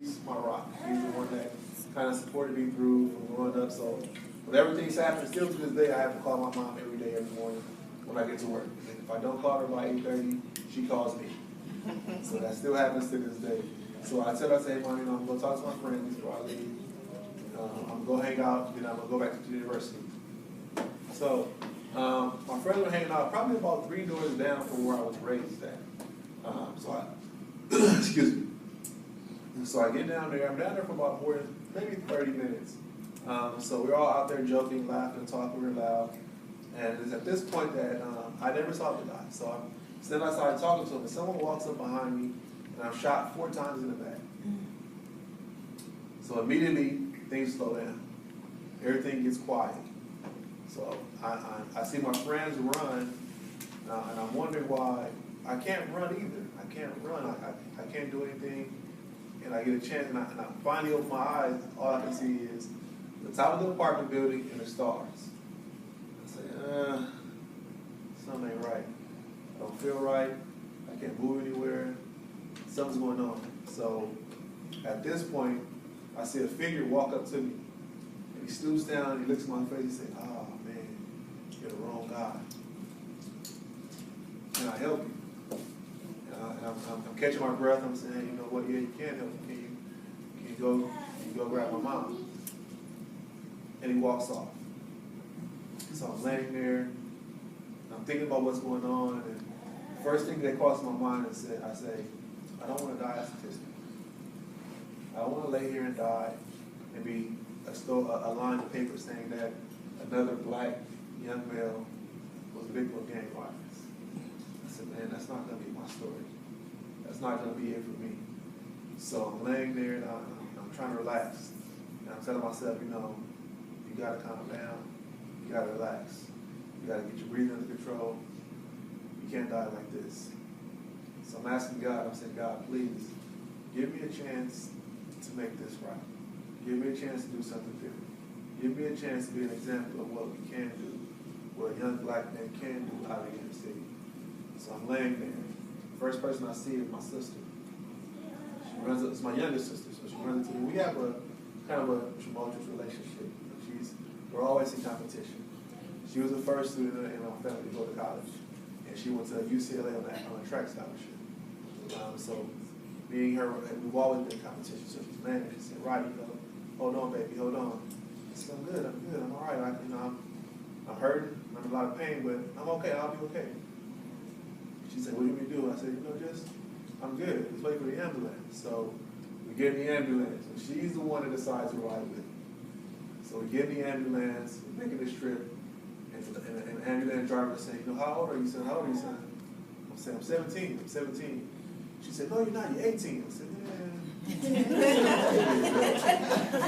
He's my rock. He's the one that kind of supported me through from growing up. So with everything's happening, still to this day, I have to call my mom every day, every morning when I get to work. And if I don't call her by 8:30, she calls me. So that still happens to this day. So I tell her, I say, hey, Mom, I'm going to go talk to my friends before I leave. I'm going to go hang out, then I'm going to go back to the university. So my friends were hanging out probably about 3 doors down from where I was raised at. Excuse me. So I get down there. I'm down there for about more than maybe 30 minutes. So we're all out there joking, laughing, talking real loud. And it's at this point that I never saw the guy. So I'm standing outside talking to him, and someone walks up behind me, and I'm shot 4 times in the back. So immediately, things slow down. Everything gets quiet. So I see my friends run, and I'm wondering why I can't run either. I can't run. I can't do anything. And I get a chance, and I finally open my eyes. All I can see is the top of the apartment building and the stars. I say, something ain't right. I don't feel right. I can't move anywhere. Something's going on. So at this point, I see a figure walk up to me. And he stoops down, and he looks at my face and says, oh, man, you're the wrong guy. Can I help you? I'm catching my breath. I'm saying, you know what? Yeah, you can help me. Can you go grab my mom? And he walks off. So I'm laying there. I'm thinking about what's going on. And the first thing that crossed my mind is I say, I don't want to die as a statistic. I don't want to lay here and die and be a line of paper saying that another black young male was a victim of gang violence. I said, man, that's not going to be my story. That's not going to be it for me. So I'm laying there and I'm trying to relax. And I'm telling myself, you got to calm down. You got to relax. You got to get your breathing under control. You can't die like this. So I'm asking God, I'm saying, God, please, give me a chance to make this right. Give me a chance to do something different. Give me a chance to be an example of what we can do, what a young black man can do out of the city. So I'm laying there. First person I see is my sister. She runs up, it's my youngest sister, so she runs into me. We have a kind of a tumultuous relationship. We're always in competition. She was the first student in our family to go to college, and she went to UCLA on a track scholarship. So me and her, we've always been in competition. So she's mad. She said, "Rodney, hold on, baby, hold on." I said, "I'm good, I'm all right. I'm hurting, I'm in a lot of pain, but I'm okay. I'll be okay." She said, "What do you want me to do?" I said, I'm good. Just wait for the ambulance. So we get in the ambulance, and she's the one that decides to ride with me. So we get in the ambulance, we're making this trip, and the ambulance driver saying, how old are you, son? How old are you, son? I'm saying, I'm 17. She said, no, you're not, you're 18. I said, yeah. I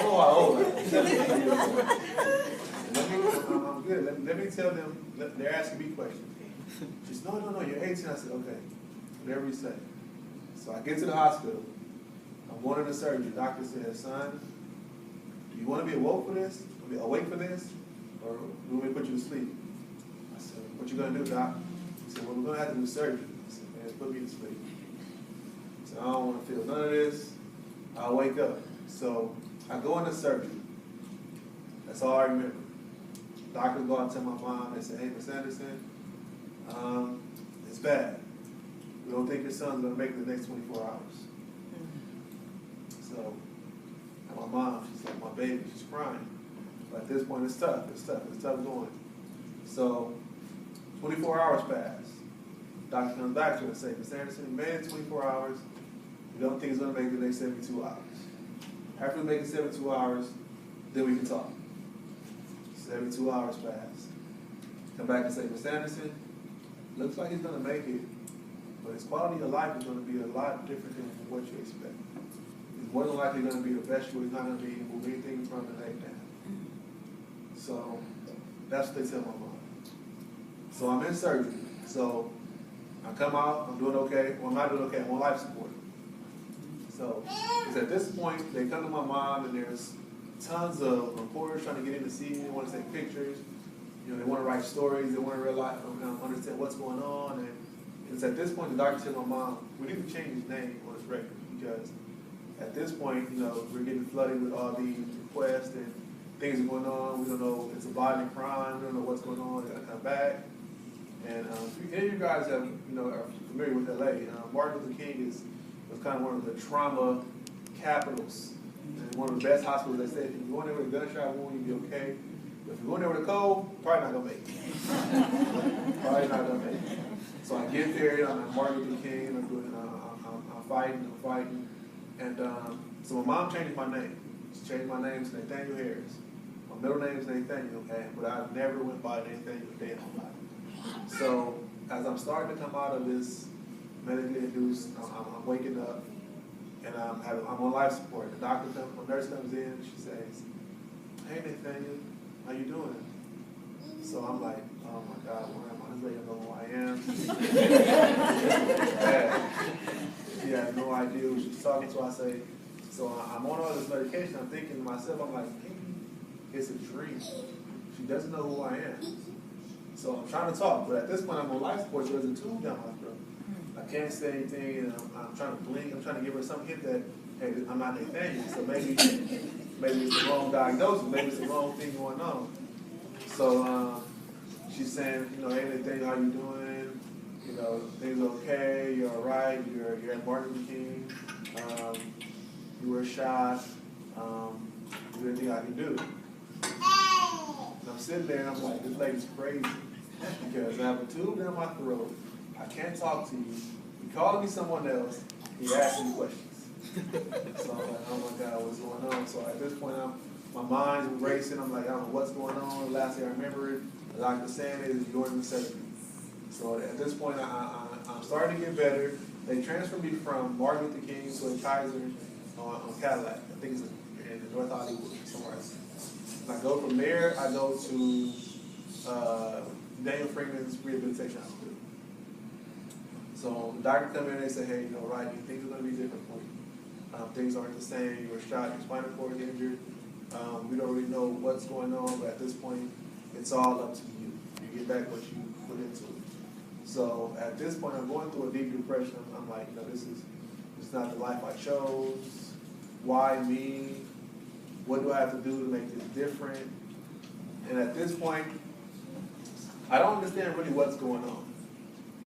know how old I am. 17 years old. I'm good. Let me tell them, they're asking me questions. She said, no, you're 18. I said, okay, whatever you say. So I get to the hospital. I'm going into surgery. The doctor says, son, do you want to be awake for this? Or do you want me to put you to sleep? I said, what you going to do, doc? He said, well, we're going to have to do surgery. I said, man, put me to sleep. He said, I don't want to feel none of this. I'll wake up. So I go into surgery. That's all I remember. Doctors go out and tell my mom, they say, hey, Miss Anderson, it's bad. We don't think your son's going to make it the next 24 hours. So, and my mom, she's like my baby, she's crying. But at this point, it's tough going. So, 24 hours pass. Doctor comes back to her and says, Miss Anderson, you made it 24 hours. We don't think it's going to make it the next 72 hours. After we make it 72 hours, then we can talk. 72 hours pass. Come back and say, Miss Anderson, looks like he's going to make it, but his quality of life is going to be a lot different than what you expect. He's more than likely going to be a vegetable. He's not going to be able to move anything from the neck down. So that's what they tell my mom. So I'm in surgery. So I come out, I'm doing okay. Well, I'm not doing okay. I'm on life support. So it's at this point, they come to my mom, and there's tons of reporters trying to get in to see me. They want to take pictures. They want to write stories. They want to realize, understand what's going on. And it's at this point the doctor said to my mom, we need to change his name on his record because at this point, you know, we're getting flooded with all these requests and things are going on. We don't know, it's a violent crime. We don't know what's going on. They gotta come back. And if any of you guys have, you know, are familiar with LA, Martin Luther King was kind of one of the trauma capitals. And one of the best hospitals. They said if you go in there with a gunshot wound, you'll be okay. But if you go in there with a cold, probably not gonna make it. Probably not gonna make it. So I get there, I'm at Martin Luther King, I'm fighting. And so my mom changed my name. She changed my name to Nathaniel Harris. My middle name is Nathaniel, but I never went by Nathaniel a day in my life. So as I'm starting to come out of this medically induced, I'm waking up and I'm on life support. The nurse comes in, she says, "Hey Nathaniel, how you doing?" So I'm like, "Oh my God, where am I? This lady don't know who I am." She had no idea who she was talking to. I say, so I'm on all this medication. I'm thinking to myself, I'm like, maybe it's a dream. She doesn't know who I am. So I'm trying to talk, but at this point I'm on life support, so there's a tube down my throat. I can't say anything, and I'm trying to blink. I'm trying to give her some hint that, hey, I'm not Nathaniel. So maybe it's the wrong diagnosis. Maybe it's the wrong thing going on. So she's saying, you know, hey Nathaniel, how you doing? You know, things okay? You're all right? You're at Martin Luther King. You were shot. Is there anything I can do? And I'm sitting there and I'm like, this lady's crazy. Because I have a tube down my throat. I can't talk to you. You're calling me someone else. You're asking me questions. So I'm like, oh my God, what's going on? So at this point, my mind's racing. I'm like, I don't know what's going on. The last thing I remember it, the doctor saying is you're in necessity. So at this point, I'm starting to get better. They transferred me from Martin Luther King to a Kaiser on Cadillac. I think it's in North Hollywood, somewhere else. And I go from there, I go to Daniel Freeman's Rehabilitation Hospital. So the doctor come in and they say, hey, you know, Rodney, things are going to be different for you. Things aren't the same. You were shot, your spinal cord is injured. We don't really know what's going on, but at this point, it's all up to you. You get back what you put into it. So at this point, I'm going through a deep depression. I'm like, you know, this is not the life I chose. Why me? What do I have to do to make this different? And at this point, I don't understand really what's going on.